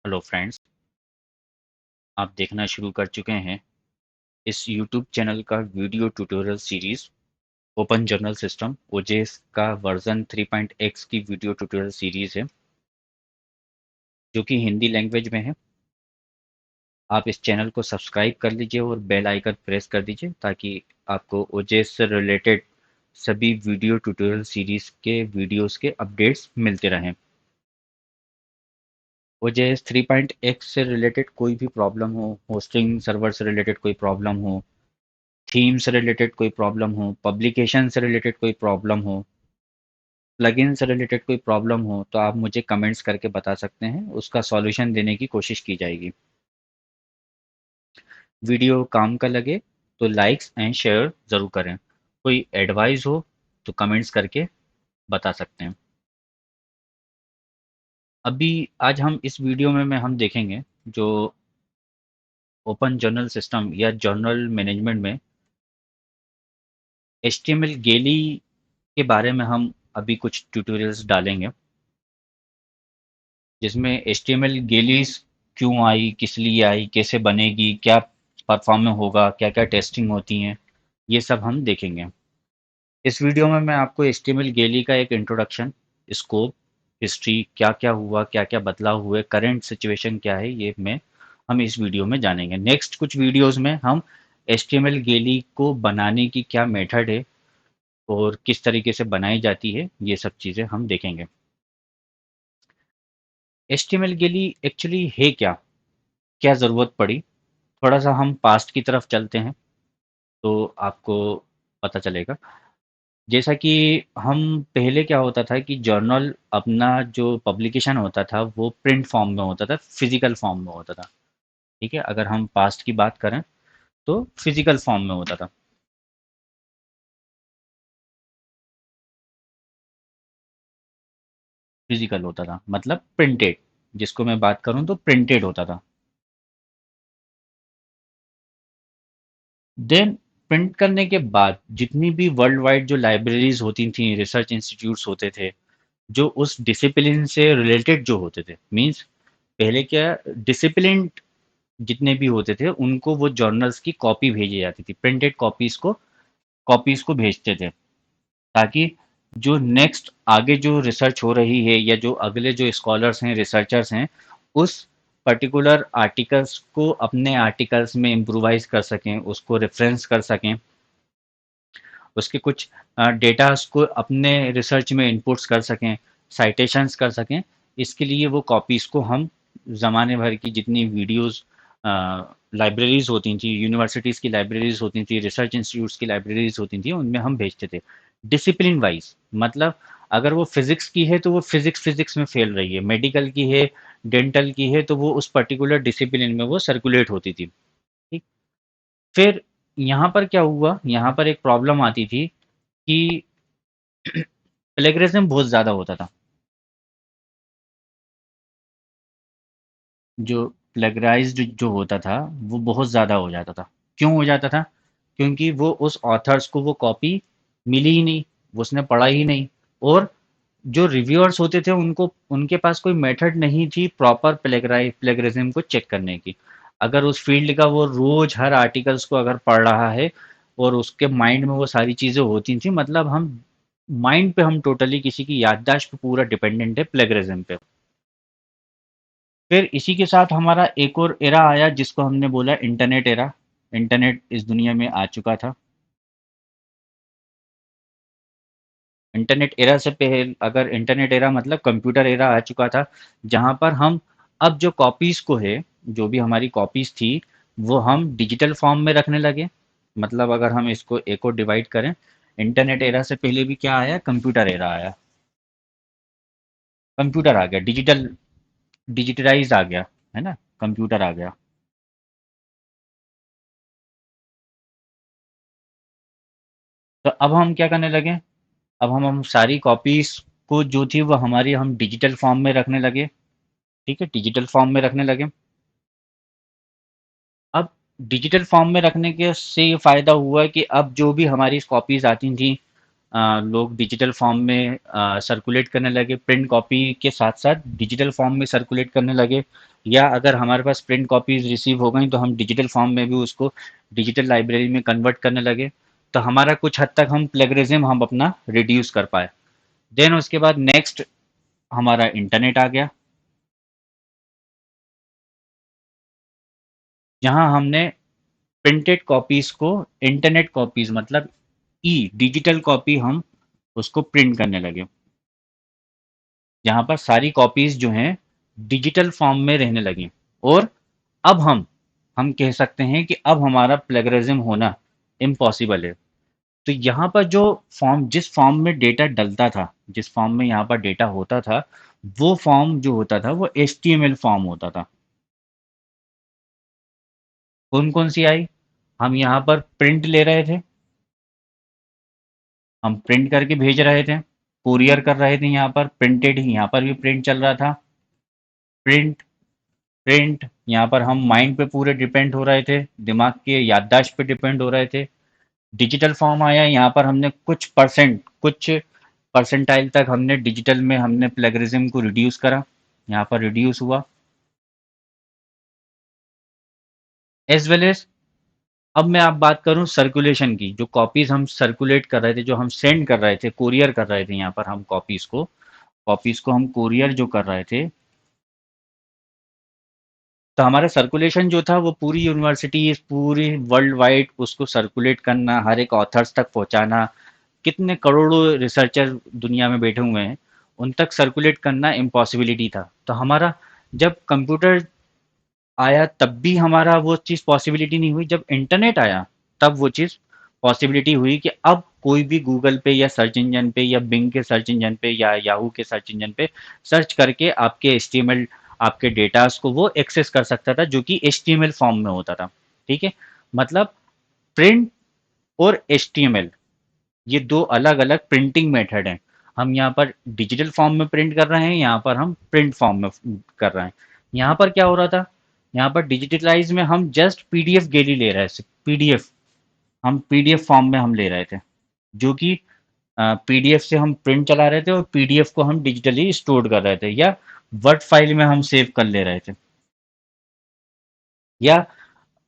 Hello friends, आप देखना शुरू कर चुके हैं इस यूट्यूब चैनल का video tutorial series open journal system OJS का वर्जन 3.x की वीडियो ट्यूटोरियल सीरीज है जो कि हिंदी लैंग्वेज में है। आप इस चैनल को सब्सक्राइब कर लीजिए और बेल आइकन प्रेस कर दीजिए ताकि आपको ओजेएस से रिलेटेड सभी वीडियो ट्यूटोरियल सीरीज के वीडियोस के अपडेट्स मिलते रहें। ओजेएस 3.x से रिलेटेड कोई भी प्रॉब्लम हो, होस्टिंग सर्वर से रिलेटेड कोई प्रॉब्लम हो, थीम से रिलेटेड कोई प्रॉब्लम हो, पब्लिकेशन से रिलेटेड कोई प्रॉब्लम हो, प्लगइन से रिलेटेड कोई प्रॉब्लम हो, तो आप मुझे कमेंट्स करके बता सकते हैं, उसका सॉल्यूशन देने की कोशिश की जाएगी। वीडियो काम का लगे तो लाइक्स एंड शेयर ज़रूर करें। कोई एडवाइस हो तो कमेंट्स करके बता सकते हैं। अभी आज हम इस वीडियो में हम देखेंगे जो ओपन जर्नल सिस्टम या जर्नल मैनेजमेंट में HTML गेली के बारे में हम अभी कुछ ट्यूटोरियल्स डालेंगे, जिसमें HTML गेलीस क्यों आई, किस लिए आई, कैसे बनेगी, क्या परफॉर्म होगा, क्या क्या टेस्टिंग होती हैं, ये सब हम देखेंगे। इस वीडियो में मैं आपको HTML गेली का एक इंट्रोडक्शन, स्कोप, हिस्ट्री, क्या क्या हुआ, क्या क्या बदलाव हुए, करंट सिचुएशन क्या है, ये मैं हम इस वीडियो में जानेंगे। नेक्स्ट कुछ वीडियोस में हम HTML गेली को बनाने की क्या मेथड है और किस तरीके से बनाई जाती है, ये सब चीज़ें हम देखेंगे। HTML गेली एक्चुअली है क्या, क्या ज़रूरत पड़ी, थोड़ा सा हम पास्ट की तरफ चलते हैं तो आपको पता चलेगा। जैसा कि हम पहले क्या होता था कि जर्नल अपना जो पब्लिकेशन होता था वो प्रिंट फॉर्म में होता था, फिजिकल फॉर्म में होता था। ठीक है, अगर हम पास्ट की बात करें तो फिजिकल फॉर्म में होता था। फिजिकल होता था मतलब प्रिंटेड, जिसको मैं बात करूं तो प्रिंटेड होता था। देन प्रिंट करने के बाद जितनी भी वर्ल्ड वाइड जो लाइब्रेरीज होती थी, रिसर्च इंस्टीट्यूट्स होते थे, जो उस डिसिप्लिन से रिलेटेड जो होते थे, मींस पहले क्या, डिसिप्लिन जितने भी होते थे उनको वो जर्नल्स की कॉपी भेजी जाती थी, प्रिंटेड कॉपीज को भेजते थे, ताकि जो नेक्स्ट आगे जो रिसर्च हो रही है या जो अगले जो स्कॉलर्स हैं, रिसर्चर्स हैं, उस पर्टिकुलर आर्टिकल्स को अपने आर्टिकल्स में इम्प्रोवाइज कर सकें, उसको रेफरेंस कर सकें, उसके कुछ डेटास को अपने रिसर्च में इनपुट्स कर सकें, साइटेशंस कर सकें। इसके लिए वो कॉपीज़ को हम ज़माने भर की जितनी वीडियोस लाइब्रेरीज होती थी, यूनिवर्सिटीज़ की लाइब्रेरीज होती थी, रिसर्च इंस्टीट्यूट्स की लाइब्रेरीज होती थी, उनमें हम भेजते थे डिसिप्लिन वाइज। मतलब अगर वो फिजिक्स की है तो वो फिजिक्स फिजिक्स में फैल रही है, मेडिकल की है, डेंटल की है, तो वो उस पर्टिकुलर डिसिप्लिन में वो सर्कुलेट होती थी। ठीक। फिर यहाँ पर क्या हुआ, यहाँ पर एक प्रॉब्लम आती थी कि प्लेगरिज्म बहुत ज़्यादा होता था। जो प्लेगराइज्ड जो होता था वो बहुत ज़्यादा हो जाता था। क्यों हो जाता था? क्योंकि वो उस ऑथर्स को वो कॉपी मिली ही नहीं, वो उसने पढ़ा ही नहीं, और जो रिव्यूअर्स होते थे उनको उनके पास कोई मेथड नहीं थी प्रॉपर प्लेगरिज्म को चेक करने की। अगर उस फील्ड का वो रोज हर आर्टिकल्स को अगर पढ़ रहा है और उसके माइंड में वो सारी चीज़ें होती थी, मतलब हम माइंड पे हम टोटली किसी की याददाश्त पे पूरा डिपेंडेंट है प्लेगरिज्म पे। फिर इसी के साथ हमारा एक और एरा आया जिसको हमने बोला इंटरनेट एरा। इंटरनेट इस दुनिया में आ चुका था। इंटरनेट एरा से पहले, अगर इंटरनेट एरा मतलब कंप्यूटर एरा आ चुका था, जहाँ पर हम अब जो कॉपीज़ को है, जो भी हमारी कॉपीज़ थी, वो हम डिजिटल फॉर्म में रखने लगे। मतलब अगर हम इसको एक और डिवाइड करें, इंटरनेट एरा से पहले भी क्या आया, कंप्यूटर एरा आया। कंप्यूटर आ गया, डिजिटलाइज आ गया, है ना, कंप्यूटर आ गया। तो अब हम क्या करने लगे, अब हम सारी कॉपीज को जो थी वो हमारी हम डिजिटल फॉर्म में रखने लगे। ठीक है, डिजिटल फॉर्म में रखने लगे। अब डिजिटल फॉर्म में रखने के से ये फ़ायदा हुआ कि अब जो भी हमारी कॉपीज आती थी लोग डिजिटल फॉर्म में सर्कुलेट करने लगे, प्रिंट कॉपी के साथ साथ डिजिटल फॉर्म में सर्कुलेट करने लगे। या अगर हमारे पास प्रिंट कॉपीज रिसीव हो गई तो हम डिजिटल फॉर्म में भी उसको डिजिटल लाइब्रेरी में कन्वर्ट करने लगे। तो हमारा कुछ हद तक हम प्लेगरिज्म हम अपना रिड्यूस कर पाए। देन उसके बाद नेक्स्ट हमारा इंटरनेट आ गया, जहां हमने प्रिंटेड कॉपीज को इंटरनेट कॉपीज मतलब ई डिजिटल कॉपी हम उसको प्रिंट करने लगे, जहां पर सारी कॉपीज जो हैं डिजिटल फॉर्म में रहने लगी। और अब हम कह सकते हैं कि अब हमारा प्लेगरिज्म होना इम्पॉसिबल है। तो यहाँ पर जो फॉर्म जिस फॉर्म में डेटा डलता था, जिस फॉर्म में यहाँ पर डेटा होता था, वो फॉर्म जो होता था वो HTML फॉर्म होता था। कौन कौन सी आई? हम यहाँ पर प्रिंट ले रहे थे, हम प्रिंट करके भेज रहे थे, कुरियर कर रहे थे, यहाँ पर प्रिंटेड ही यहाँ पर भी प्रिंट चल रहा था। प्रिंट प्रिंट यहाँ पर हम माइंड पे पूरे डिपेंड हो रहे थे, दिमाग के याददाश्त पे डिपेंड हो रहे थे। डिजिटल फॉर्म आया, यहाँ पर हमने कुछ परसेंटाइल तक हमने डिजिटल में हमने प्लेगरिज्म को रिड्यूस करा, यहाँ पर रिड्यूस हुआ। एज वेल एज अब मैं आप बात करूं सर्कुलेशन की, जो कॉपीज हम सर्कुलेट कर रहे थे, जो हम सेंड कर रहे थे, कुरियर कर रहे थे, यहाँ पर हम कॉपीज को हम कुरियर जो कर रहे थे, तो हमारा सर्कुलेशन जो था वो पूरी यूनिवर्सिटी पूरी वर्ल्ड वाइड उसको सर्कुलेट करना, हर एक ऑथर्स तक पहुंचाना, कितने करोड़ों रिसर्चर दुनिया में बैठे हुए हैं, उन तक सर्कुलेट करना इम्पॉसिबिलिटी था। तो हमारा जब कंप्यूटर आया तब भी हमारा वो चीज़ पॉसिबिलिटी नहीं हुई, जब इंटरनेट आया तब वो चीज़ पॉसिबिलिटी हुई कि अब कोई भी गूगल पे या सर्च इंजन पे या बिंग के सर्च इंजन पे या याहू के सर्च इंजन पे सर्च करके आपके HTML आपके डेटास को वो एक्सेस कर सकता था, जो कि HTML फॉर्म में होता था। ठीक है, मतलब प्रिंट और HTML ये दो अलग अलग प्रिंटिंग मेथड हैं। हम यहाँ पर डिजिटल फॉर्म में प्रिंट कर रहे हैं, यहाँ पर हम प्रिंट फॉर्म में कर रहे हैं। यहाँ पर क्या हो रहा था, यहाँ पर डिजिटलाइज में हम जस्ट पीडीएफ गेली ले रहे थे, पीडीएफ हम पीडीएफ फॉर्म में हम ले रहे थे, जो कि पीडीएफ से हम प्रिंट चला रहे थे और पीडीएफ को हम डिजिटली स्टोर कर रहे थे, या वर्ड फाइल में हम सेव कर ले रहे थे, या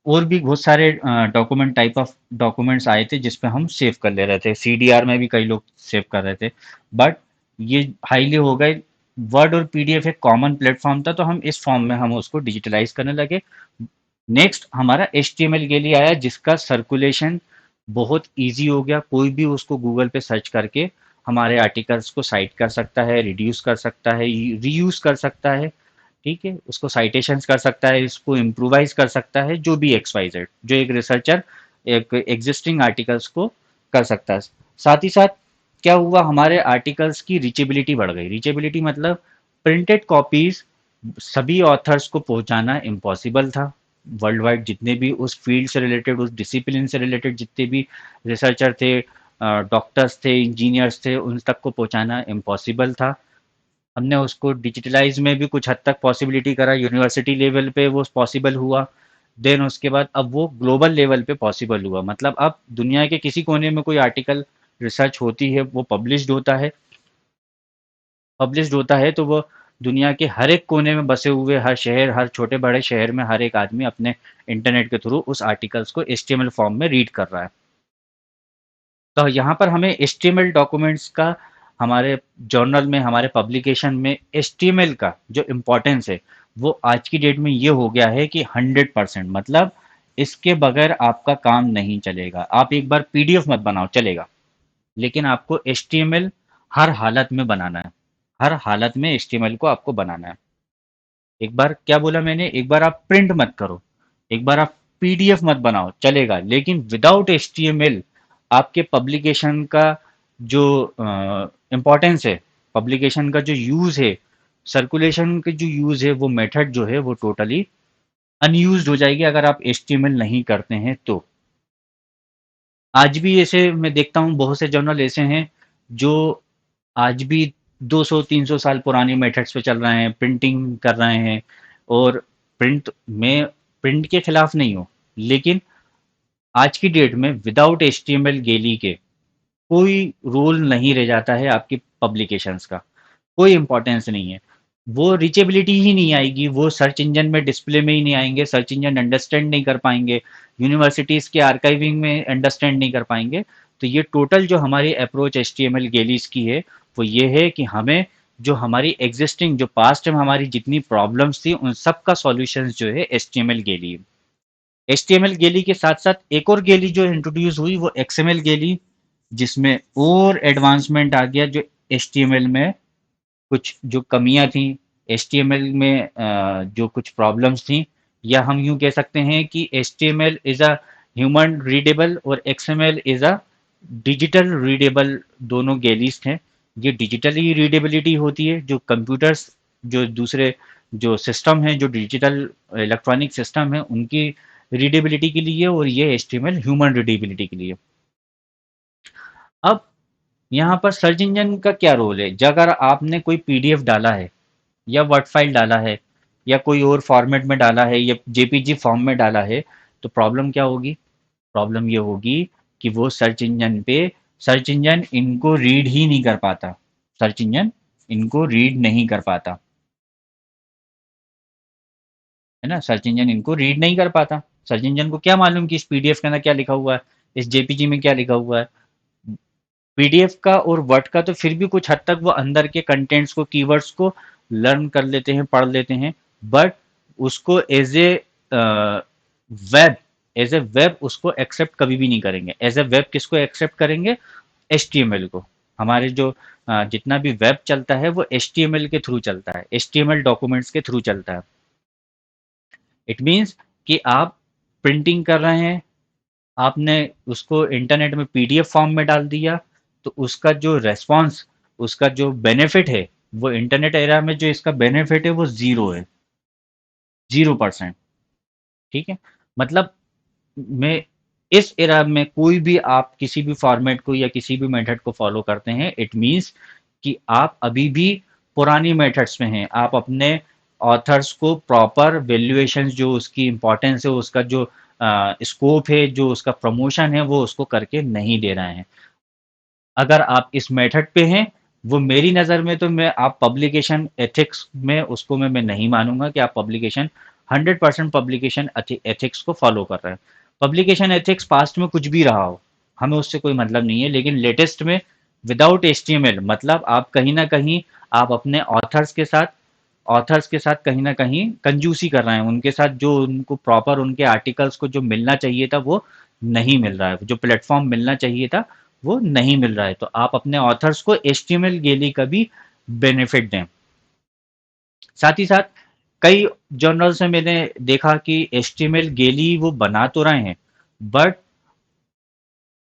और भी बहुत सारे डॉक्यूमेंट टाइप ऑफ डॉक्यूमेंट्स आए थे जिसपे हम सेव कर ले रहे थे, CDR में भी कई लोग सेव कर रहे थे। बट ये हाईली हो गए, वर्ड और पीडीएफ एक कॉमन प्लेटफॉर्म था, तो हम इस फॉर्म में हम उसको डिजिटलाइज करने लगे। नेक्स्ट हमारा HTML के लिए आया, जिसका सर्कुलेशन बहुत इजी हो गया, कोई भी उसको गूगल पे सर्च करके हमारे आर्टिकल्स को साइट कर सकता है, रिड्यूस कर सकता है, रीयूज कर सकता है। ठीक है, उसको साइटेशंस कर सकता है, इसको इम्प्रोवाइज कर सकता है, जो भी XYZ जो एक रिसर्चर एक एग्जिस्टिंग आर्टिकल्स को कर सकता है। साथ ही साथ क्या हुआ, हमारे आर्टिकल्स की रीचेबिलिटी बढ़ गई। रीचेबिलिटी मतलब प्रिंटेड कॉपीज सभी ऑथर्स को पहुंचाना इम्पॉसिबल था। वर्ल्ड वाइड जितने भी उस फील्ड से रिलेटेड, उस डिसिप्लिन से रिलेटेड जितने भी रिसर्चर थे, डॉक्टर्स थे, इंजीनियर्स थे, उन तक को पहुंचाना इम्पॉसिबल था। हमने उसको डिजिटलाइज में भी कुछ हद तक पॉसिबिलिटी करा, यूनिवर्सिटी लेवल पे वो पॉसिबल हुआ। देन उसके बाद अब वो ग्लोबल लेवल पे पॉसिबल हुआ, मतलब अब दुनिया के किसी कोने में कोई आर्टिकल रिसर्च होती है, वो पब्लिश्ड होता है तो वो दुनिया के हर एक कोने में बसे हुए हर शहर, हर छोटे बड़े शहर में हर एक आदमी अपने इंटरनेट के थ्रू उस आर्टिकल्स को HTML फॉर्म में रीड कर रहा है। तो यहाँ पर हमें HTML डॉक्यूमेंट्स का, हमारे जर्नल में, हमारे पब्लिकेशन में HTML का जो इम्पोर्टेंस है, वो आज की डेट में ये हो गया है कि 100%, मतलब इसके बगैर आपका काम नहीं चलेगा। आप एक बार PDF मत बनाओ, चलेगा, लेकिन आपको HTML हर हालत में बनाना है। हर हालत में HTML को आपको बनाना है। एक बार क्या बोला मैंने, एक बार आप प्रिंट मत करो, एक बार आप PDF मत बनाओ, चलेगा, लेकिन विदाउट HTML आपके पब्लिकेशन का जो इम्पोर्टेंस है, पब्लिकेशन का जो यूज है, सर्कुलेशन के जो यूज है, वो मेथड जो है वो टोटली अनयूज्ड हो जाएगी अगर आप HTML नहीं करते हैं तो। आज भी ऐसे मैं देखता हूँ, बहुत से जर्नल ऐसे हैं जो आज भी 200-300 साल पुरानी मेथड्स पे चल रहे हैं, प्रिंटिंग कर रहे हैं। और प्रिंट में प्रिंट के खिलाफ नहीं हूँ, लेकिन आज की डेट में विदाउट HTML गेली के कोई रोल नहीं रह जाता है आपकी पब्लिकेशंस का, कोई इंपॉर्टेंस नहीं है। वो रीचेबिलिटी ही नहीं आएगी, वो सर्च इंजन में डिस्प्ले में ही नहीं आएंगे, सर्च इंजन अंडरस्टैंड नहीं कर पाएंगे, यूनिवर्सिटीज़ के आर्काइविंग में अंडरस्टैंड नहीं कर पाएंगे। तो ये टोटल जो हमारी approach H T M L galleries की है, वो ये है कि हमें जो हमारी एग्जिस्टिंग जो पास्ट में हमारी जितनी प्रॉब्लम्स थी उन सब का सॉल्यूशंस जो है एच टी एम एल गेली। एच टी एम एल गेली के साथ साथ एक और गेली जो इंट्रोड्यूस हुई वो एक्स एम एल गेली, जिसमें और एडवांसमेंट आ गया, जो एच टी एम एल में कुछ जो कमियां थी, HTML में जो कुछ प्रॉब्लम्स थी, या हम यूं कह सकते हैं कि HTML is a human readable और XML is a digital readable, दोनों गैलीज थे। ये डिजिटली रीडेबिलिटी होती है, जो कंप्यूटर्स, जो दूसरे जो सिस्टम हैं, जो डिजिटल इलेक्ट्रॉनिक सिस्टम है, उनकी रीडेबिलिटी के लिए, और ये HTML ह्यूमन रीडेबिलिटी के लिए। अब यहाँ पर सर्च इंजन का क्या रोल है? अगर आपने कोई पीडीएफ डाला है, या वर्ड फाइल डाला है, या कोई और फॉर्मेट में डाला है, या जेपीजी फॉर्म में डाला है, तो प्रॉब्लम क्या होगी? प्रॉब्लम ये होगी कि वो सर्च इंजन इनको रीड ही नहीं कर पाता। सर्च इंजन इनको रीड नहीं कर पाता, है ना? सर्च इंजन इनको रीड नहीं कर पाता। सर्च इंजन को क्या मालूम कि इस पीडीएफ के अंदर क्या लिखा हुआ है, इस जेपीजी में क्या लिखा हुआ है। पीडीएफ का और वर्ड का तो फिर भी कुछ हद तक वो अंदर के कंटेंट्स को, कीवर्ड्स को लर्न कर लेते हैं, पढ़ लेते हैं, बट उसको वेब एज ए वेब उसको एक्सेप्ट कभी भी नहीं करेंगे। एज ए वेब किसको एक्सेप्ट करेंगे? HTML को। हमारे जो जितना भी वेब चलता है वो HTML के थ्रू चलता है, HTML डॉक्यूमेंट्स के थ्रू चलता है। इट मीन्स कि आप प्रिंटिंग कर रहे हैं, आपने उसको इंटरनेट में पीडीएफ फॉर्म में डाल दिया, तो उसका जो रेस्पॉन्स, उसका जो बेनिफिट है, वो इंटरनेट एरा में जो इसका बेनिफिट है वो ज़ीरो है, 0%। ठीक है? मतलब मैं इस एरा में कोई भी आप किसी भी फॉर्मेट को या किसी भी मेथड को फॉलो करते हैं, इट मीन्स कि आप अभी भी पुरानी मेथड्स में हैं। आप अपने ऑथर्स को प्रॉपर वैल्यूएशन, जो उसकी इम्पोर्टेंस है, उसका जो स्कोप है, जो उसका प्रमोशन है, वो उसको करके नहीं दे रहे हैं। अगर आप इस मेथड पे हैं, वो मेरी नज़र में तो मैं आप पब्लिकेशन एथिक्स में उसको मैं नहीं मानूंगा कि आप पब्लिकेशन 100% पब्लिकेशन एथिक्स को फॉलो कर रहे हैं। पब्लिकेशन एथिक्स पास्ट में कुछ भी रहा हो, हमें उससे कोई मतलब नहीं है, लेकिन लेटेस्ट में विदाउट HTML, मतलब आप कहीं ना कहीं आप अपने ऑथर्स के साथ कहीं ना कहीं कंजूसी कर रहे हैं, उनके साथ जो उनको प्रॉपर उनके आर्टिकल्स को जो मिलना चाहिए था वो नहीं मिल रहा है, जो प्लेटफॉर्म मिलना चाहिए था वो नहीं मिल रहा है। तो आप अपने ऑथर्स को HTML गेली का भी बेनिफिट दें। साथ ही साथ कई जर्नल्स में मैंने देखा कि HTML गेली वो बना तो रहे हैं, बट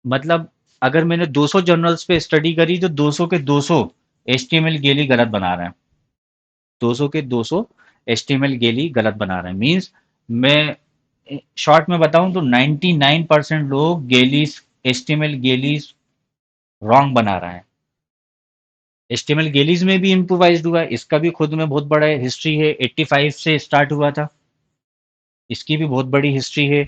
मतलब अगर मैंने 200 जर्नल्स पे स्टडी करी तो 200 के 200 HTML गेली गलत बना रहे हैं। 200 के 200 HTML गेली गलत बना रहे हैं। मीन्स मैं शॉर्ट में बताऊं तो 99% लोग गेलीस, HTML गेलीस रॉन्ग बना रहे हैं। HTML गेलीज में भी इम्प्रोवाइज्ड हुआ है, इसका भी खुद में बहुत बड़ा हिस्ट्री है। 85 से स्टार्ट हुआ था, इसकी भी बहुत बड़ी हिस्ट्री है।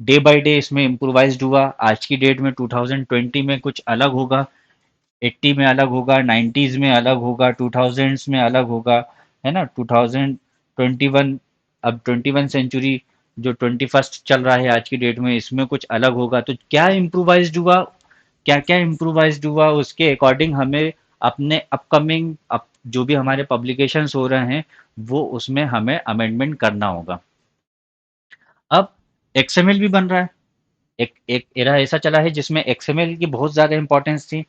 डे बाय डे इसमें इम्प्रोवाइज्ड हुआ। आज की डेट में 2020 में कुछ अलग होगा, 80 में अलग होगा, 90s में अलग होगा, 2000s में अलग होगा, है ना? 2021, अब 21 सेंचुरी जो 21st चल रहा है आज की डेट में, इसमें कुछ अलग होगा। तो क्या इम्प्रोवाइज्ड हुआ, क्या क्या इम्प्रोवाइज्ड हुआ, उसके अकॉर्डिंग हमें अपने अपकमिंग जो भी हमारे पब्लिकेशंस हो रहे हैं वो उसमें हमें अमेंडमेंट करना होगा। अब XML भी बन रहा है। एक एक एरा ऐसा चला है जिसमें XML की बहुत ज़्यादा इंपॉर्टेंस थी।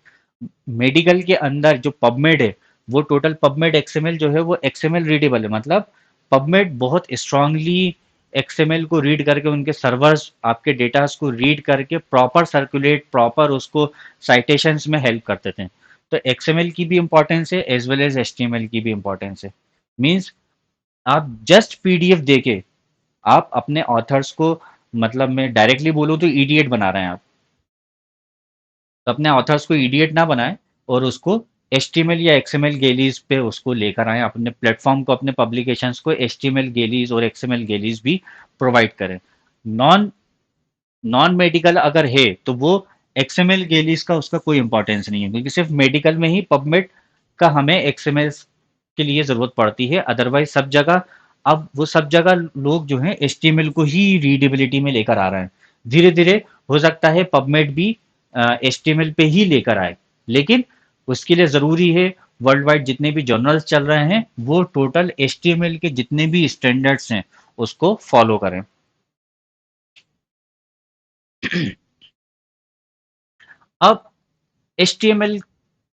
मेडिकल के अंदर जो पबमेड है, वो टोटल पबमेड XML जो है वो XML रीडेबल है। मतलब पबमेड बहुत स्ट्रांगली XML को रीड करके, उनके सर्वर्स आपके डेटास को रीड करके प्रॉपर सर्कुलेट, प्रॉपर उसको साइटेशंस में हेल्प करते थे। तो XML की भी इंपॉर्टेंस है एज वेल एज HTML की भी इंपॉर्टेंस है। मीन्स आप जस्ट पीडीएफ देके आप अपने ऑथर्स को, मतलब मैं डायरेक्टली बोलूँ तो इडियट बना रहे हैं आप। तो अपने ऑथर्स को इडियट ना बनाएं, और उसको HTML या XML गेलीज पे उसको लेकर आए, अपने प्लेटफॉर्म को, अपने पब्लिकेशंस को HTML गेलीज और XML गेलीज भी प्रोवाइड करें। नॉन नॉन मेडिकल अगर है तो वो एक्सएमएल के लिए इसका उसका कोई इंपॉर्टेंस नहीं है, क्योंकि सिर्फ मेडिकल में ही पबमेड का हमें एक्सएमएल के लिए ज़रूरत पड़ती है, अदरवाइज सब जगह, अब वो सब जगह लोग जो हैं एचटीएमएल को ही रीडेबिलिटी में लेकर आ रहे हैं। धीरे धीरे हो सकता है पबमेड भी एचटीएमएल पे ही लेकर आए, लेकिन उसके लिए ज़रूरी है वर्ल्ड वाइड जितने भी जर्नल्स चल रहे हैं वो टोटल एचटीएमएल के जितने भी स्टैंडर्ड्स हैं उसको फॉलो करें। अब एचटीएमएल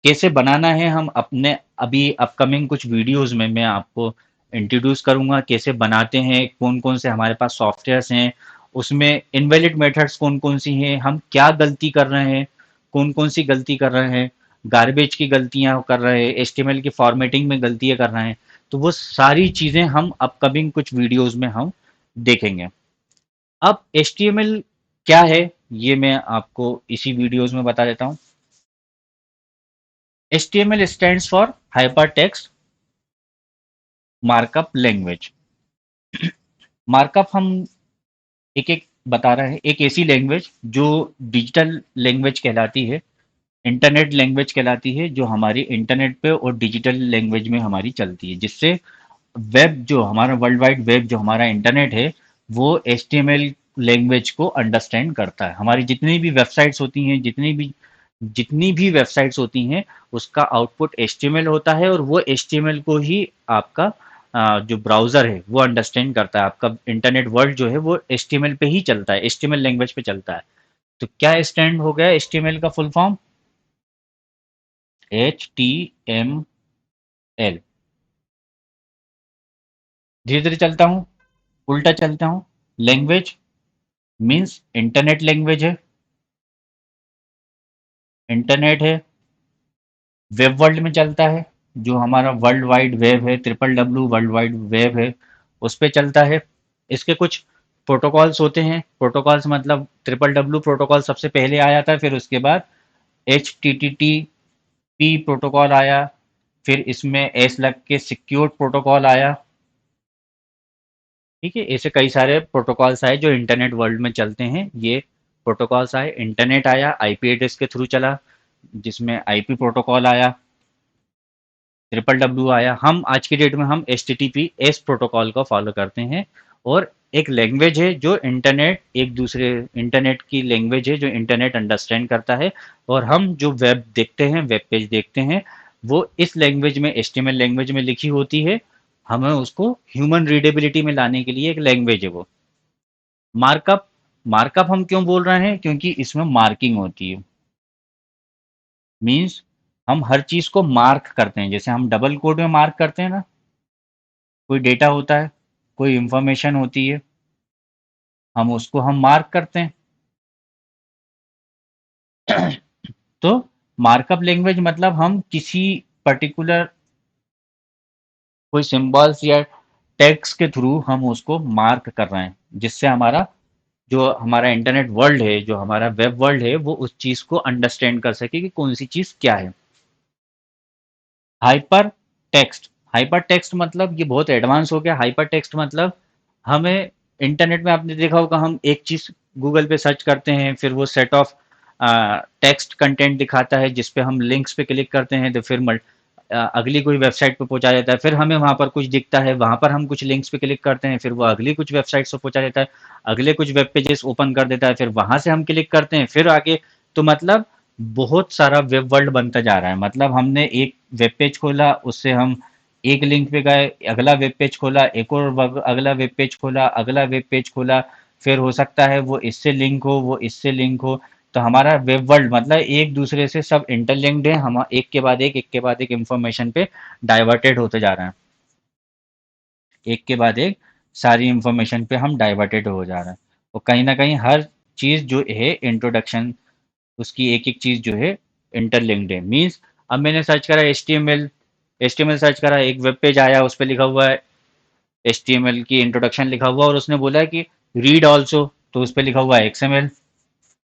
कैसे बनाना है, हम अपने अभी अपकमिंग कुछ वीडियोस में मैं आपको इंट्रोड्यूस करूंगा, कैसे बनाते हैं, कौन कौन से हमारे पास सॉफ्टवेयर्स हैं, उसमें इनवैलिड मेथड्स कौन कौन सी हैं, हम क्या गलती कर रहे हैं, कौन कौन सी गलती कर रहे हैं, गार्बेज की गलतियां कर रहे हैं, एचटीएमएल की फॉर्मेटिंग में गलतियां कर रहे हैं, तो वो सारी चीज़ें हम अपकमिंग कुछ वीडियोस में हम देखेंगे। अब एचटीएमएल क्या है ये मैं आपको इसी वीडियोस में बता देता हूँ। HTML stands for Hypertext Markup Language। Markup हम एक एक बता रहे हैं, एक ऐसी लैंग्वेज जो डिजिटल लैंग्वेज कहलाती है, इंटरनेट लैंग्वेज कहलाती है, जो हमारी इंटरनेट पे और डिजिटल लैंग्वेज में हमारी चलती है, जिससे वेब जो हमारा वर्ल्ड वाइड वेब जो हमारा इंटरनेट है वो HTML लैंग्वेज को अंडरस्टैंड करता है। हमारी जितनी भी वेबसाइट्स होती हैं, जितनी भी वेबसाइट्स होती हैं उसका आउटपुट HTML होता है, और वो HTML को ही आपका जो ब्राउज़र है वो अंडरस्टैंड करता है। आपका इंटरनेट वर्ल्ड जो है वो HTML पे ही चलता है, HTML लैंग्वेज पे चलता है। तो क्या स्टैंड हो गया HTML का फुल फॉर्म? HTML। धीरे धीरे चलता हूँ, उल्टा चलता हूँ। लैंग्वेज मीन्स इंटरनेट लैंग्वेज है, इंटरनेट है, वेब वर्ल्ड में चलता है, जो हमारा वर्ल्ड वाइड वेब है, triple W world wide web है, उस पे चलता है। इसके कुछ प्रोटोकॉल्स होते हैं, प्रोटोकॉल्स मतलब ट्रिपल डब्ल्यू प्रोटोकॉल सबसे पहले आया था, फिर उसके बाद H T T T P protocol आया, फिर इसमें एस लग के सिक्योर प्रोटोकॉल आया। ठीक है, ऐसे कई सारे प्रोटोकॉल्स आए जो इंटरनेट वर्ल्ड में चलते हैं। ये प्रोटोकॉल्स आए, इंटरनेट आया, आईपी एड्रेस के थ्रू चला, जिसमें आईपी प्रोटोकॉल आया, ट्रिपल डब्ल्यू आया। हम आज की डेट में हम H T T P S protocol को फॉलो करते हैं, और एक लैंग्वेज है जो इंटरनेट एक दूसरे इंटरनेट की लैंग्वेज है जो इंटरनेट अंडरस्टैंड करता है, और हम जो वेब देखते हैं, वेब पेज देखते हैं, वो इस लैंग्वेज में HTML लैंग्वेज में लिखी होती है। हमें उसको ह्यूमन रीडेबिलिटी में लाने के लिए एक लैंग्वेज है वो। मार्कअप, मार्कअप हम क्यों बोल रहे हैं? क्योंकि इसमें मार्किंग होती है। मीन्स हम हर चीज को मार्क करते हैं, जैसे हम डबल कोड में मार्क करते हैं ना, कोई डेटा होता है, कोई इंफॉर्मेशन होती है, हम उसको हम मार्क करते हैं। तो मार्कअप लैंग्वेज मतलब हम किसी पर्टिकुलर कोई सिंबल्स या टेक्स्ट के थ्रू हम उसको मार्क कर रहे हैं, जिससे हमारा जो हमारा इंटरनेट वर्ल्ड है, जो हमारा वेब वर्ल्ड है, वो उस चीज को अंडरस्टैंड कर सके कि कौन सी चीज क्या है। हाइपर टेक्स्ट, हाइपर टेक्स्ट मतलब ये बहुत एडवांस हो गया। हाइपर टेक्स्ट मतलब हमें इंटरनेट में आपने देखा होगा, हम एक चीज गूगल पे सर्च करते हैं, फिर वो सेट ऑफ टेक्स्ट कंटेंट दिखाता है, जिस पे हम लिंक्स पे क्लिक करते हैं तो फिर अगली कोई वेबसाइट पे पहुंचा देता है, फिर हमें वहां पर कुछ दिखता है, वहां पर हम कुछ लिंक्स पे क्लिक करते हैं, फिर वो अगली कुछ वेबसाइट पे पहुंचा देता है, अगले कुछ वेब पेजेस ओपन कर देता है, फिर वहां से हम क्लिक करते हैं, फिर आगे। तो मतलब बहुत सारा वेब वर्ल्ड बनता जा रहा है। मतलब हमने एक वेब पेज खोला, उससे हम एक लिंक पे गए, अगला वेब पेज खोला, एक और अगला वेब पेज खोला, अगला वेब पेज खोला, फिर हो सकता है वो इससे लिंक हो, वो इससे लिंक हो। तो हमारा वेब वर्ल्ड मतलब एक दूसरे से सब इंटरलिंक्ड है, हम एक के बाद एक इंफॉर्मेशन पे डाइवर्टेड होते जा रहे हैं, एक के बाद एक सारी इंफॉर्मेशन पे हम डाइवर्टेड हो जा रहे हैं। और कहीं ना कहीं हर चीज़ जो है इंट्रोडक्शन, उसकी एक एक चीज़ जो है इंटरलिंक्ड है। मीन्स अब मैंने सर्च करा H T M L search करा, एक वेब पेज आया, उस पर लिखा हुआ है HTML की इंट्रोडक्शन लिखा हुआ, और उसने बोला है कि रीड ऑल्सो, तो उस पर लिखा हुआ है XML।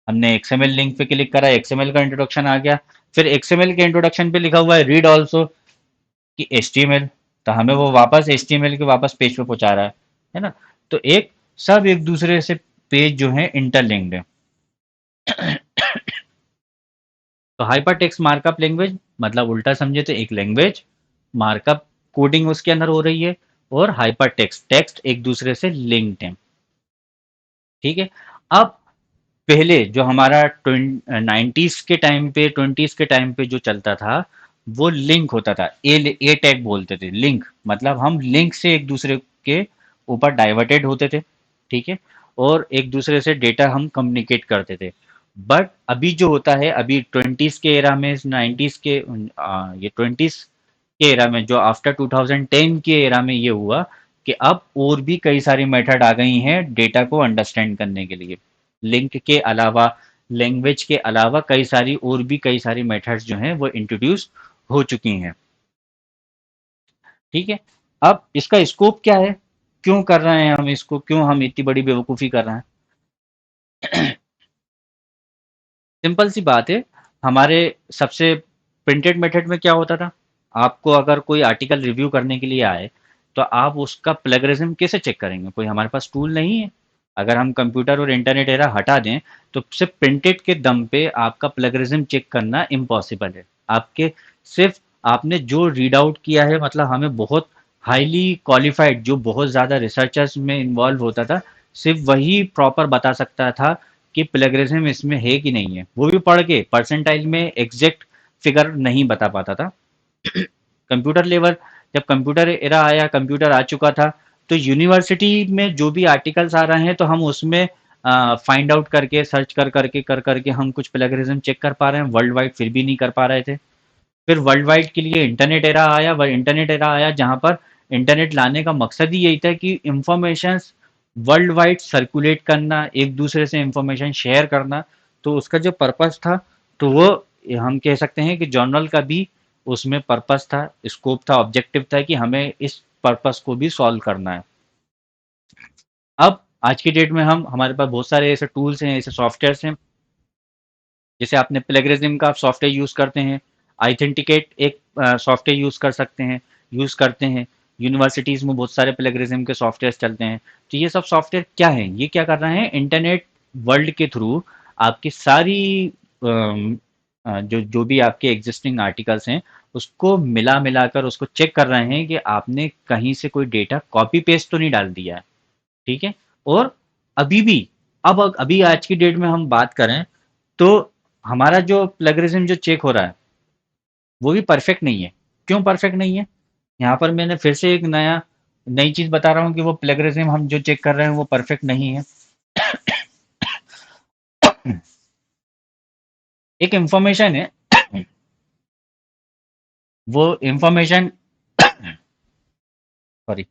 हमने XML लिंक पे क्लिक करा, XML का इंट्रोडक्शन आ गया, फिर XML के इंट्रोडक्शन पे लिखा हुआ है रीड ऑल्सो कि HTML, तो हमें वो वापस HTML के वापस पेज पे पहुंचा रहा है ना। तो एक सब एक दूसरे से पेज जो है इंटरलिंक्ड है। तो हाइपर टेक्स्ट मार्कअप लैंग्वेज मतलब उल्टा समझे तो एक लैंग्वेज, मार्कअप कोडिंग उसके अंदर हो रही है, और हाइपर टेक्स्ट टेक्स्ट एक दूसरे से लिंक्ड है। ठीक है। अब पहले जो हमारा 90s के टाइम पे 20s के टाइम पे जो चलता था, वो लिंक होता था, ए टैग बोलते थे, लिंक मतलब हम लिंक से एक दूसरे के ऊपर डाइवर्टेड होते थे। ठीक है। और एक दूसरे से डेटा हम कम्युनिकेट करते थे। बट अभी जो होता है, अभी 20s के एरा में, 90s के ये 20s के एरा में, जो आफ्टर 2010 के एरा में ये हुआ कि अब और भी कई सारी मेथड आ गई हैं डेटा को अंडरस्टैंड करने के लिए। लिंक के अलावा, लैंग्वेज के अलावा कई सारी और भी कई सारी मेथड्स जो हैं वो इंट्रोड्यूस हो चुकी हैं। ठीक है। अब इसका स्कोप क्या है, क्यों कर रहे हैं हम इसको, क्यों हम इतनी बड़ी बेवकूफ़ी कर रहे हैं? सिंपल सी बात है। हमारे सबसे प्रिंटेड मेथड में क्या होता था, आपको अगर कोई आर्टिकल रिव्यू करने के लिए आए, तो आप उसका प्लेगरिज्म कैसे चेक करेंगे? कोई हमारे पास टूल नहीं है। अगर हम कंप्यूटर और इंटरनेट एरा हटा दें, तो सिर्फ प्रिंटेड के दम पे आपका प्लेगरिज्म चेक करना इम्पॉसिबल है। आपके सिर्फ आपने जो रीड आउट किया है, मतलब हमें बहुत हाईली क्वालिफाइड, जो बहुत ज़्यादा रिसर्चर्स में इन्वॉल्व होता था, सिर्फ वही प्रॉपर बता सकता था कि प्लेगरिज्म इसमें है कि नहीं है। वो भी पढ़ के परसेंटाइल में एग्जैक्ट फिगर नहीं बता पाता था। कंप्यूटर लेवल, जब कंप्यूटर एरा आया, कंप्यूटर आ चुका था, तो यूनिवर्सिटी में जो भी आर्टिकल्स आ रहे हैं, तो हम उसमें फाइंड आउट करके, सर्च कर करके हम कुछ प्लेगरिज्म चेक कर पा रहे हैं, वर्ल्ड वाइड फिर भी नहीं कर पा रहे थे। फिर वर्ल्ड वाइड के लिए इंटरनेट एरा आया, वह इंटरनेट एरा आया जहाँ पर इंटरनेट लाने का मकसद ही यही था कि इंफॉर्मेशन वर्ल्ड वाइड सर्कुलेट करना, एक दूसरे से इंफॉर्मेशन शेयर करना। तो उसका जो पर्पस था, तो वो हम कह सकते हैं कि जर्नल का भी उसमें पर्पस था, स्कोप था, ऑब्जेक्टिव था कि हमें इस पर्पस को भी सॉल्व करना है। अब आज की डेट में हम हमारे पास बहुत सारे ऐसे टूल्स हैं, ऐसे सॉफ्टवेयर्स हैं। जैसे आपने प्लेगरिज्म का आप सॉफ्टवेयर यूज़ करते हैं, आइथेंटिकेट एक सॉफ्टवेयर यूज़ कर सकते हैं, यूज़ करते हैं। यूनिवर्सिटीज़ में बहुत सारे प्लेगरिज्म के सॉफ्टवेयर चलते हैं। तो ये सब सॉफ्टवेयर क्या है, ये क्या कर रहे हैं, इंटरनेट वर्ल्ड के थ्रू आपकी सारी जो जो भी आपके एग्जिस्टिंग आर्टिकल्स हैं, उसको मिला मिलाकर उसको चेक कर रहे हैं कि आपने कहीं से कोई डेटा कॉपी पेस्ट तो नहीं डाल दिया है। ठीक है। और अभी भी, अब अभी आज की डेट में हम बात करें, तो हमारा जो प्लगरिज्म जो चेक हो रहा है, वो भी परफेक्ट नहीं है। क्यों परफेक्ट नहीं है? यहाँ पर मैंने फिर से एक नई चीज़ बता रहा हूँ कि वो प्लगरिज्म हम जो चेक कर रहे हैं वो परफेक्ट नहीं है। एक इंफॉर्मेशन है, वो इंफॉर्मेशन, सॉरी,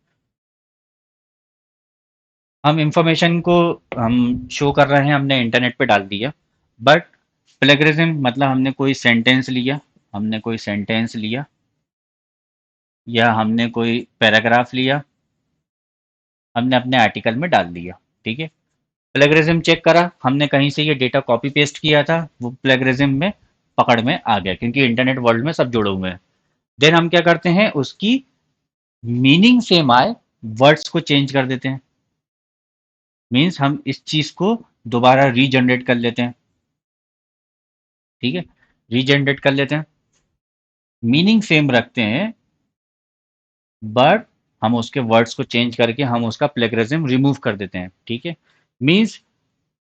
हम इंफॉर्मेशन को हम शो कर रहे हैं, हमने इंटरनेट पे डाल दिया। बट प्लगरिज्म मतलब हमने कोई सेंटेंस लिया, या हमने कोई पैराग्राफ लिया, हमने अपने आर्टिकल में डाल दिया। ठीक है। प्लेगरिज्म चेक करा, हमने कहीं से ये डेटा कॉपी पेस्ट किया था, वो प्लेगरिज्म में पकड़ में आ गया, क्योंकि इंटरनेट वर्ल्ड में सब जुड़े हुए हैं। देन हम क्या करते हैं, उसकी मीनिंग सेम आए, वर्ड्स को चेंज कर देते हैं। मीन्स हम इस चीज को दोबारा रीजनरेट कर लेते हैं। ठीक है। रीजनरेट कर लेते हैं, मीनिंग सेम रखते हैं, बट हम उसके वर्ड्स को चेंज करके हम उसका प्लेगरिज्म रिमूव कर देते हैं। ठीक है। मीन्स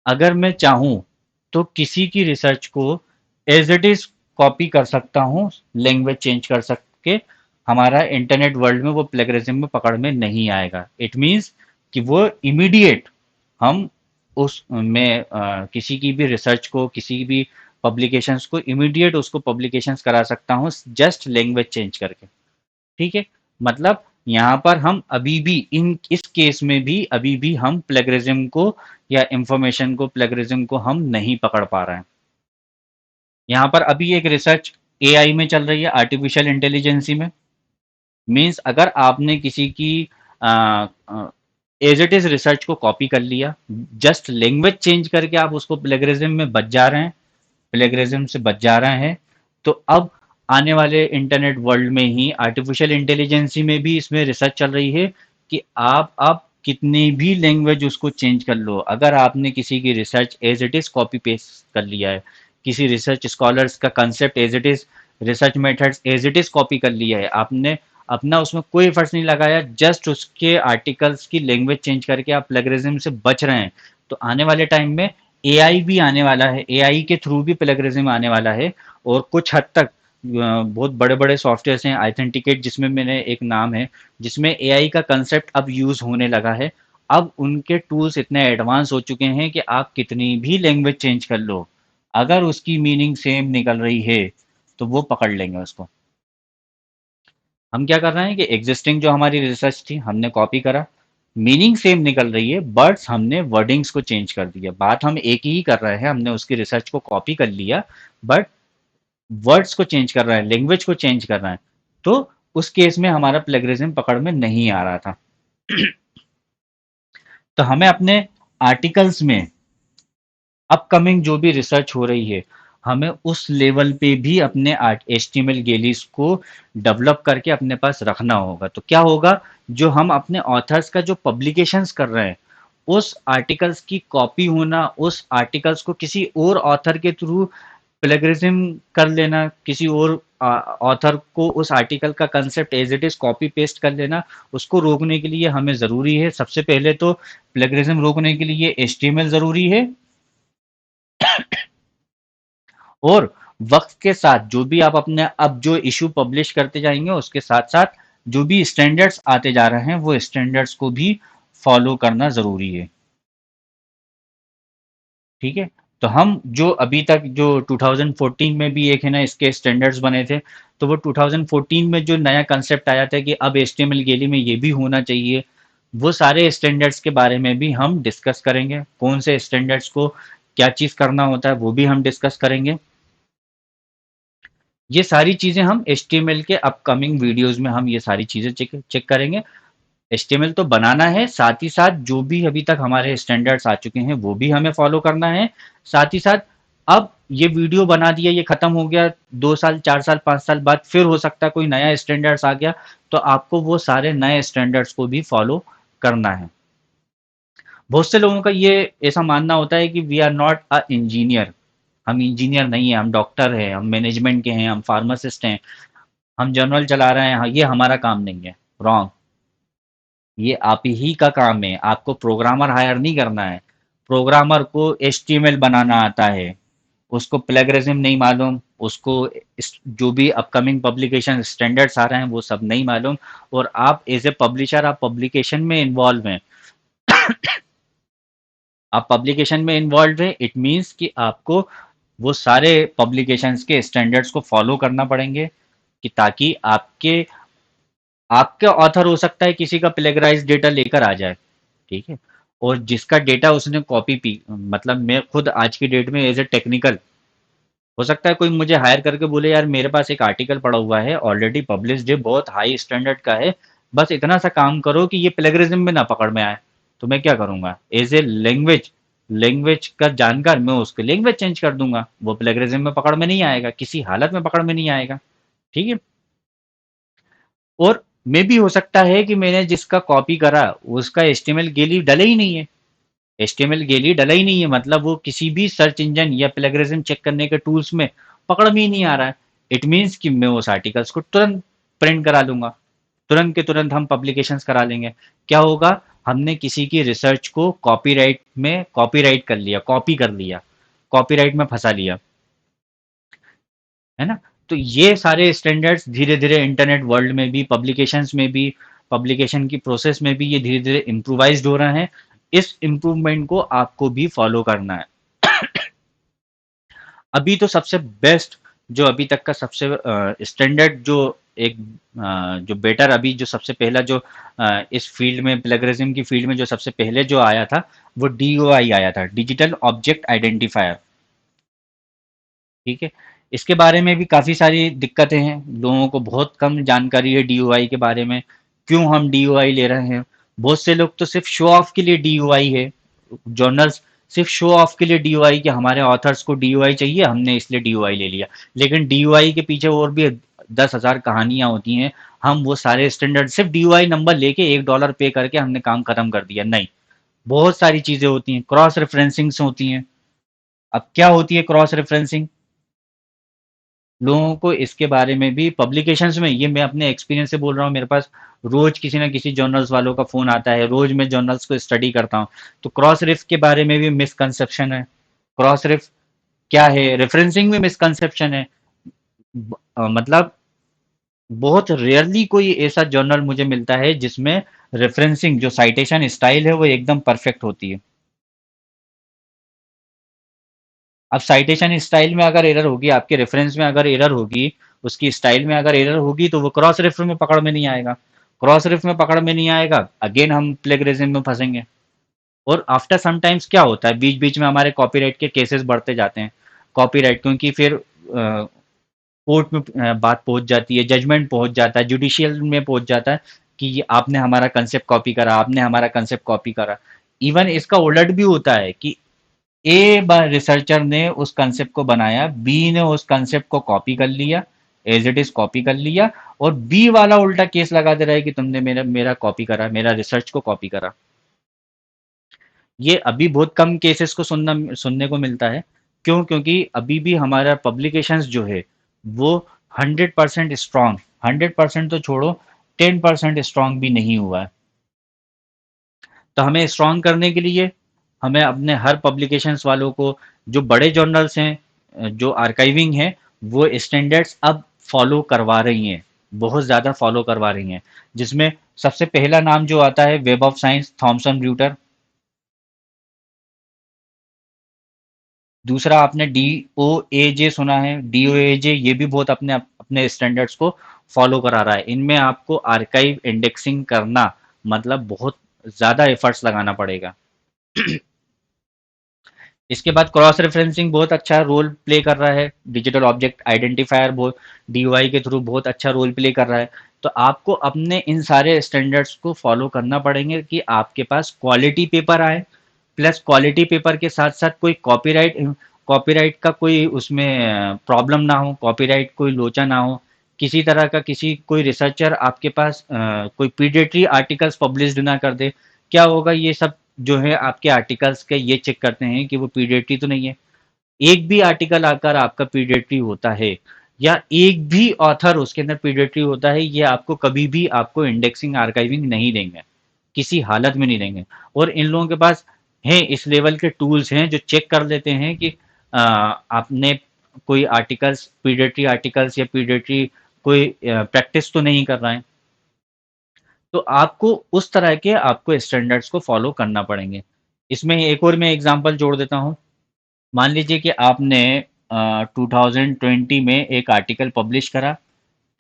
अगर मैं चाहूँ, तो किसी की रिसर्च को एज इट इज कॉपी कर सकता हूँ, लैंग्वेज चेंज कर सके, हमारा इंटरनेट वर्ल्ड में वो प्लेगरिज्म में पकड़ में नहीं आएगा। इट मीन्स कि वो इमीडिएट, हम उस में किसी की भी रिसर्च को, किसी भी पब्लिकेशंस को इमीडिएट उसको पब्लिकेशंस करा सकता हूँ, जस्ट लैंग्वेज चेंज करके। ठीक है। मतलब यहाँ पर हम अभी भी इस केस में भी अभी भी हम प्लेगरिज्म को, या इंफॉर्मेशन को, प्लेगरिज्म को हम नहीं पकड़ पा रहे हैं। यहाँ पर अभी एक रिसर्च एआई में चल रही है, आर्टिफिशियल इंटेलिजेंसी में। मीन्स अगर आपने किसी की एज इट इज रिसर्च को कॉपी कर लिया, जस्ट लैंग्वेज चेंज करके आप उसको प्लेगरिज्म में बच जा रहे हैं, प्लेगरिज्म से बच जा रहे हैं, तो अब आने वाले इंटरनेट वर्ल्ड में ही आर्टिफिशियल इंटेलिजेंसी में भी इसमें रिसर्च चल रही है कि आप कितनी भी लैंग्वेज उसको चेंज कर लो, अगर आपने किसी की research as it is copy paste कर लिया है, किसी रिसर्च स्कॉलर्स का concept as it is, research methods as it is copy कर लिया है आपने, अपना उसमें कोई एफर्ट्स नहीं लगाया, जस्ट उसके आर्टिकल्स की लैंग्वेज चेंज करके आप प्लेगरिज्म से बच रहे हैं। तो आने वाले टाइम में एआई भी आने वाला है, एआई के थ्रू भी प्लेगरिज्म आने वाला है। और कुछ हद तक बहुत बड़े बड़े सॉफ्टवेयर हैं, आइथेंटिकेट जिसमें मैंने एक नाम है, जिसमें एआई का कंसेप्ट अब यूज होने लगा है। अब उनके टूल्स इतने एडवांस हो चुके हैं कि आप कितनी भी लैंग्वेज चेंज कर लो, अगर उसकी मीनिंग सेम निकल रही है तो वो पकड़ लेंगे उसको। हम क्या कर रहे हैं कि एग्जिस्टिंग जो हमारी रिसर्च थी हमने कॉपी करा, मीनिंग सेम निकल रही है बट हमने वर्डिंग्स को चेंज कर दिया, बात हम एक ही कर रहे हैं, हमने उसकी रिसर्च को कॉपी कर लिया बट वर्ड्स को चेंज कर रहा है, लैंग्वेज को चेंज कर रहा है। तो उस केस में हमारा प्लेगरिज्म पकड़ में नहीं आ रहा था। तो हमें अपने आर्टिकल्स में अपकमिंग जो भी रिसर्च हो रही है, हमें उस लेवल पे भी अपने एचटीएमएल गेलिस को डेवलप करके अपने पास रखना होगा। तो क्या होगा, जो हम अपने ऑथर्स का जो पब्लिकेशंस कर रहे हैं, उस आर्टिकल्स की कॉपी होना, उस आर्टिकल्स को किसी और ऑथर के थ्रू प्लेगरिज्म कर लेना, किसी और ऑथर को उस आर्टिकल का concept as it is copy paste कर लेना, उसको रोकने के लिए हमें ज़रूरी है, सबसे पहले तो प्लेगरिज्म रोकने के लिए एचटीएमएल ज़रूरी है। और वक्त के साथ जो भी आप अपने अब जो इशू पब्लिश करते जाएंगे, उसके साथ साथ जो भी स्टैंडर्ड्स आते जा रहे हैं वो स्टैंडर्ड्स को भी फॉलो करना ज़रूरी है। ठीक है। तो हम जो अभी तक जो 2014 में भी एक है ना इसके स्टैंडर्ड्स बने थे, तो वो 2014 में जो नया कंसेप्ट आया था कि अब एचटीएमएल गैली में ये भी होना चाहिए, वो सारे स्टैंडर्ड्स के बारे में भी हम डिस्कस करेंगे, कौन से स्टैंडर्ड्स को क्या चीज़ करना होता है वो भी हम डिस्कस करेंगे। ये सारी चीज़ें हम एचटीएमएल के अपकमिंग वीडियोस में हम ये सारी चीज़ें चेक चेक करेंगे। एचटीएमएल तो बनाना है, साथ ही साथ जो भी अभी तक हमारे स्टैंडर्ड्स आ चुके हैं वो भी हमें फॉलो करना है। साथ ही साथ अब ये वीडियो बना दिया, ये खत्म हो गया, 2 साल 4 साल 5 साल बाद फिर हो सकता है कोई नया स्टैंडर्ड्स आ गया, तो आपको वो सारे नए स्टैंडर्ड्स को भी फॉलो करना है। बहुत से लोगों का ये ऐसा मानना होता है कि we are not a engineer, हम इंजीनियर नहीं है, हम डॉक्टर हैं, हम मैनेजमेंट के हैं, हम फार्मासिस्ट हैं, हम जर्नल चला रहे हैं, हाँ, ये हमारा काम नहीं है। रॉन्ग। ये आप ही का काम है, आपको प्रोग्रामर हायर नहीं करना है। प्रोग्रामर को एचटीएमएल बनाना आता है, उसको प्लेगरिज्म नहीं मालूम, उसको जो भी अपकमिंग पब्लिकेशन स्टैंडर्ड्स आ रहे हैं वो सब नहीं मालूम, और आप एज ए पब्लिशर आप पब्लिकेशन में इन्वॉल्व हैं, आप पब्लिकेशन में इन्वॉल्व हैं, इट मीन्स कि आपको वो सारे पब्लिकेशंस के स्टैंडर्ड्स को फॉलो करना पड़ेंगे, कि ताकि आपके आपका ऑथर हो सकता है किसी का प्लेगराइज डेटा लेकर आ जाए, ठीक है, और जिसका डेटा उसने कॉपी पी, मतलब मैं खुद आज की डेट में एज ए टेक्निकल, हो सकता है कोई मुझे हायर करके बोले यार मेरे पास एक आर्टिकल पड़ा हुआ है ऑलरेडी पब्लिश्ड है, बहुत हाई स्टैंडर्ड का है, बस इतना सा काम करो कि ये प्लेगरिज्म में ना पकड़ में आए। तो मैं क्या करूंगा, एज ए लैंग्वेज लैंग्वेज का जानकार मैं उसकी लैंग्वेज चेंज कर दूंगा, वो प्लेगरिज्म में पकड़ में नहीं आएगा, किसी हालत में पकड़ में नहीं आएगा। ठीक है। और मे भी हो सकता है कि मैंने जिसका कॉपी करा उसका एचटीएमएल गेली डला ही नहीं है, एचटीएमएल गेली डला ही नहीं है, मतलब वो किसी भी सर्च इंजन या प्लेगरिज्म चेक करने के टूल्स में पकड़ में ही नहीं आ रहा है। इट मीन्स कि मैं उस आर्टिकल्स को तुरंत प्रिंट करा लूंगा, तुरंत के तुरंत हम पब्लिकेशंस करा लेंगे। क्या होगा, हमने किसी की रिसर्च को कॉपीराइट में कॉपीराइट कर लिया, कॉपी कर लिया, कॉपीराइट में फंसा लिया, है ना। तो ये सारे स्टैंडर्ड्स धीरे धीरे इंटरनेट वर्ल्ड में भी, पब्लिकेशंस में भी, पब्लिकेशन की प्रोसेस में भी ये धीरे धीरे इम्प्रोवाइज्ड हो रहे हैं। इस इम्प्रूवमेंट को आपको भी फॉलो करना है। अभी तो सबसे बेस्ट, जो अभी तक का सबसे स्टैंडर्ड जो एक जो बेटर, अभी जो सबसे पहला जो इस फील्ड में प्लेगरिज्म की फील्ड में जो सबसे पहले जो आया था, वो डीओआई आया था, डिजिटल ऑब्जेक्ट आइडेंटिफायर। ठीक है। इसके बारे में भी काफ़ी सारी दिक्कतें हैं, लोगों को बहुत कम जानकारी है डीओआई के बारे में, क्यों हम डीओआई ले रहे हैं। बहुत से लोग तो सिर्फ शो ऑफ के लिए डीओआई है, जर्नल्स सिर्फ शो ऑफ के लिए डीओआई, कि हमारे ऑथर्स को डीओआई चाहिए हमने इसलिए डीओआई ले लिया, लेकिन डीओआई के पीछे और भी 10,000 कहानियां होती हैं। हम वो सारे स्टैंडर्ड सिर्फ डीओआई नंबर लेके $1 पे करके हमने काम खत्म कर दिया, नहीं, बहुत सारी चीज़ें होती हैं, क्रॉस रेफरेंसिंग्स होती हैं। अब क्या होती है क्रॉस रेफरेंसिंग, लोगों को इसके बारे में भी पब्लिकेशंस में, ये मैं अपने एक्सपीरियंस से बोल रहा हूँ, मेरे पास रोज किसी ना किसी जर्नल्स वालों का फोन आता है, रोज मैं जर्नल्स को स्टडी करता हूँ। तो क्रॉस रिफ के बारे में भी मिसकंसेप्शन है। क्रॉस रिफ क्या है, रेफरेंसिंग में मिसकंसेप्शन है। मतलब बहुत रेयरली कोई ऐसा जर्नल मुझे मिलता है जिसमें रेफरेंसिंग जो साइटेशन स्टाइल है वो एकदम परफेक्ट होती है। अब साइटेशन स्टाइल में अगर एरर होगी, आपके रेफरेंस में अगर एरर होगी, उसकी स्टाइल में अगर एरर होगी, तो वो क्रॉस रेफर में पकड़ में नहीं आएगा। क्रॉस रेफ में पकड़ में नहीं आएगा, अगेन हम प्लेगरिज्म में फंसेंगे। और आफ्टर सम टाइम्स क्या होता है, बीच बीच में हमारे कॉपीराइट के केसेस बढ़ते जाते हैं। कॉपीराइट क्योंकि फिर कोर्ट में बात पहुंच जाती है, जजमेंट पहुंच जाता है, जुडिशियल में पहुंच जाता है कि ये आपने हमारा कंसेप्ट कॉपी करा, आपने हमारा कंसेप्ट कॉपी करा। इवन इसका उलट भी होता है कि ए बार रिसर्चर ने उस कंसेप्ट को बनाया, बी ने उस कंसेप्ट को कॉपी कर लिया, एज इट इज कॉपी कर लिया, और बी वाला उल्टा केस लगा दे रहा है कि तुमने मेरा मेरा कॉपी करा, मेरा रिसर्च को कॉपी करा। ये अभी बहुत कम केसेस को सुनने को मिलता है। क्यों? क्योंकि अभी भी हमारा पब्लिकेशंस जो है वो 100% स्ट्रांग, 100% तो छोड़ो, 10% स्ट्रांग भी नहीं हुआ है। तो हमें स्ट्रांग करने के लिए हमें अपने हर पब्लिकेशंस वालों को, जो बड़े जर्नल्स हैं, जो आर्काइविंग है, वो स्टैंडर्ड्स अब फॉलो करवा रही हैं, बहुत ज़्यादा फॉलो करवा रही हैं। जिसमें सबसे पहला नाम जो आता है, वेब ऑफ साइंस, थॉमसन र्यूटर। दूसरा आपने डी ओ ए जे सुना है, डी ओ ए जे, ये भी बहुत अपने अपने स्टैंडर्ड्स को फॉलो करा रहा है। इनमें आपको आर्काइव इंडेक्सिंग करना, मतलब बहुत ज़्यादा एफर्ट्स लगाना पड़ेगा। इसके बाद क्रॉस रेफरेंसिंग बहुत अच्छा रोल प्ले कर रहा है, डिजिटल ऑब्जेक्ट आइडेंटिफायर बहुत डीओआई के थ्रू बहुत अच्छा रोल प्ले कर रहा है। तो आपको अपने इन सारे स्टैंडर्ड्स को फॉलो करना पड़ेंगे कि आपके पास क्वालिटी पेपर आए, प्लस क्वालिटी पेपर के साथ साथ कोई कॉपीराइट, कॉपीराइट का कोई उसमें प्रॉब्लम ना हो, कॉपीराइट कोई लोचा ना हो, किसी तरह का किसी कोई रिसर्चर आपके पास कोई पीडिएटरी आर्टिकल्स पब्लिश ना कर दे। क्या होगा, ये सब जो है आपके आर्टिकल्स के ये चेक करते हैं कि वो पीडिएटरी तो नहीं है। एक भी आर्टिकल आकर आपका पीडिएटरी होता है, या एक भी ऑथर उसके अंदर पीडिएटरी होता है, ये आपको कभी भी आपको इंडेक्सिंग आर्काइविंग नहीं देंगे, किसी हालत में नहीं देंगे। और इन लोगों के पास हैं, इस लेवल के टूल्स हैं जो चेक कर लेते हैं कि आपने कोई आर्टिकल्स, पीडिएटरी आर्टिकल्स या पीडिएटरी कोई प्रैक्टिस तो नहीं कर रहा है। तो आपको उस तरह के आपको स्टैंडर्ड्स को फॉलो करना पड़ेंगे। इसमें एक और मैं एग्जांपल जोड़ देता हूँ। मान लीजिए कि आपने 2020 में एक आर्टिकल पब्लिश करा,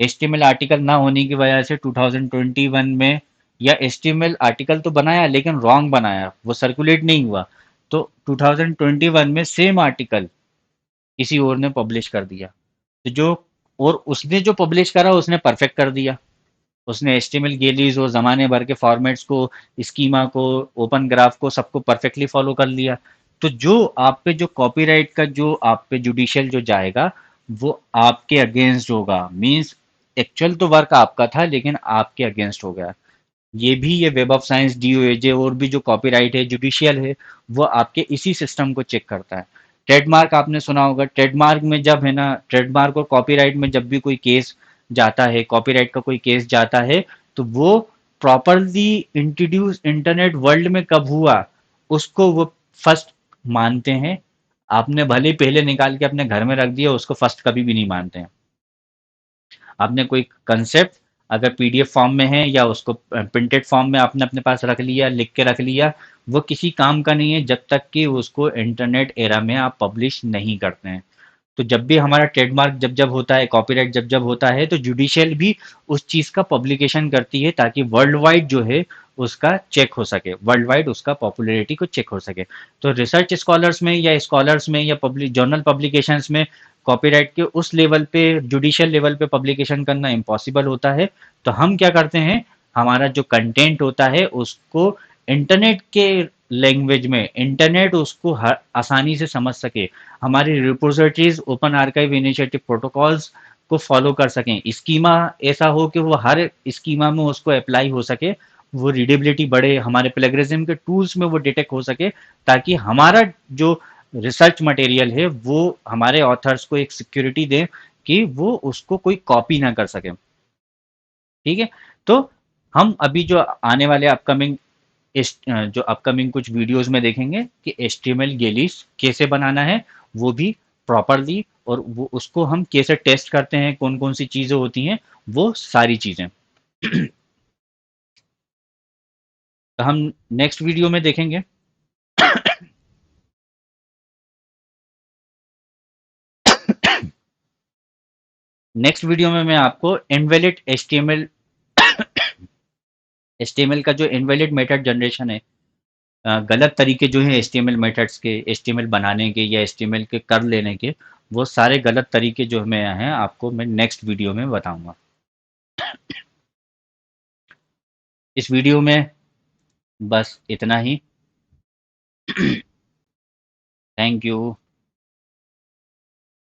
एचटीएमएल आर्टिकल ना होने की वजह से 2021 में, या एचटीएमएल आर्टिकल तो बनाया लेकिन रॉन्ग बनाया, वो सर्कुलेट नहीं हुआ, तो 2021 में सेम आर्टिकल किसी और ने पब्लिश कर दिया। तो जो, और उसने जो पब्लिश करा उसने परफेक्ट कर दिया, उसने एचटीएमएल गेलीज और ज़माने भर के फॉर्मेट्स को, स्कीमा को, ओपन ग्राफ को, सबको परफेक्टली फॉलो कर लिया। तो जो आप पे जो कॉपीराइट का जो आप पे जुडिशियल जो जाएगा, वो आपके अगेंस्ट होगा। मींस एक्चुअल तो वर्क आपका था लेकिन आपके अगेंस्ट हो गया। ये भी, ये वेब ऑफ साइंस, डीओएजे और भी जो कॉपीराइट है, जुडिशियल है, वो आपके इसी सिस्टम को चेक करता है। ट्रेडमार्क आपने सुना होगा, ट्रेडमार्क में जब है ना, ट्रेडमार्क और कॉपीराइट में जब भी कोई केस जाता है, कॉपीराइट का कोई केस जाता है, तो वो प्रॉपरली इंट्रोड्यूस इंटरनेट वर्ल्ड में कब हुआ, उसको वो फर्स्ट मानते हैं। आपने भले ही पहले निकाल के अपने घर में रख दिया, उसको फर्स्ट कभी भी नहीं मानते हैं। आपने कोई कंसेप्ट अगर पीडीएफ फॉर्म में है, या उसको प्रिंटेड फॉर्म में आपने अपने पास रख लिया, लिख के रख लिया, वो किसी काम का नहीं है जब तक कि उसको इंटरनेट एरा में आप पब्लिश नहीं करते हैं। तो जब भी हमारा ट्रेडमार्क जब जब होता है, कॉपीराइट जब जब होता है, तो जुडिशियल भी उस चीज़ का पब्लिकेशन करती है ताकि वर्ल्ड वाइड जो है उसका चेक हो सके, वर्ल्ड वाइड उसका पॉपुलैरिटी को चेक हो सके। तो रिसर्च स्कॉलर्स में या स्कॉलर्स में या पब्लिक जर्नल पब्लिकेशंस में कॉपीराइट के उस लेवल पे, जुडिशियल लेवल पे पब्लिकेशन करना इम्पॉसिबल होता है। तो हम क्या करते हैं, हमारा जो कंटेंट होता है उसको इंटरनेट के लैंग्वेज में, इंटरनेट उसको हर आसानी से समझ सके, हमारी repositories open archive initiative protocols को फॉलो कर सकें, स्कीमा ऐसा हो कि वो हर स्कीमा में उसको अप्लाई हो सके, वो रीडेबिलिटी बढ़े, हमारे प्लेगरिज्म के टूल्स में वो डिटेक्ट हो सके, ताकि हमारा जो रिसर्च मटेरियल है वो हमारे ऑथर्स को एक सिक्योरिटी दे कि वो उसको कोई कॉपी ना कर सके। ठीक है। तो हम अभी जो आने वाले अपकमिंग जो अपकमिंग कुछ वीडियोस में देखेंगे कि HTML गेलिस कैसे बनाना है, वो भी प्रॉपरली, और वो उसको हम कैसे टेस्ट करते हैं, कौन कौन सी चीज़ें होती हैं, वो सारी चीज़ें तो हम नेक्स्ट वीडियो में देखेंगे। नेक्स्ट वीडियो में मैं आपको इनवैलिड HTML का जो इनवैलिड मेथड जनरेशन है, गलत तरीके जो हैं HTML मेथड्स के, HTML बनाने के या HTML के कर लेने के, वो सारे गलत तरीके जो हमें हैं आपको मैं नेक्स्ट वीडियो में बताऊंगा। इस वीडियो में बस इतना ही। Thank you.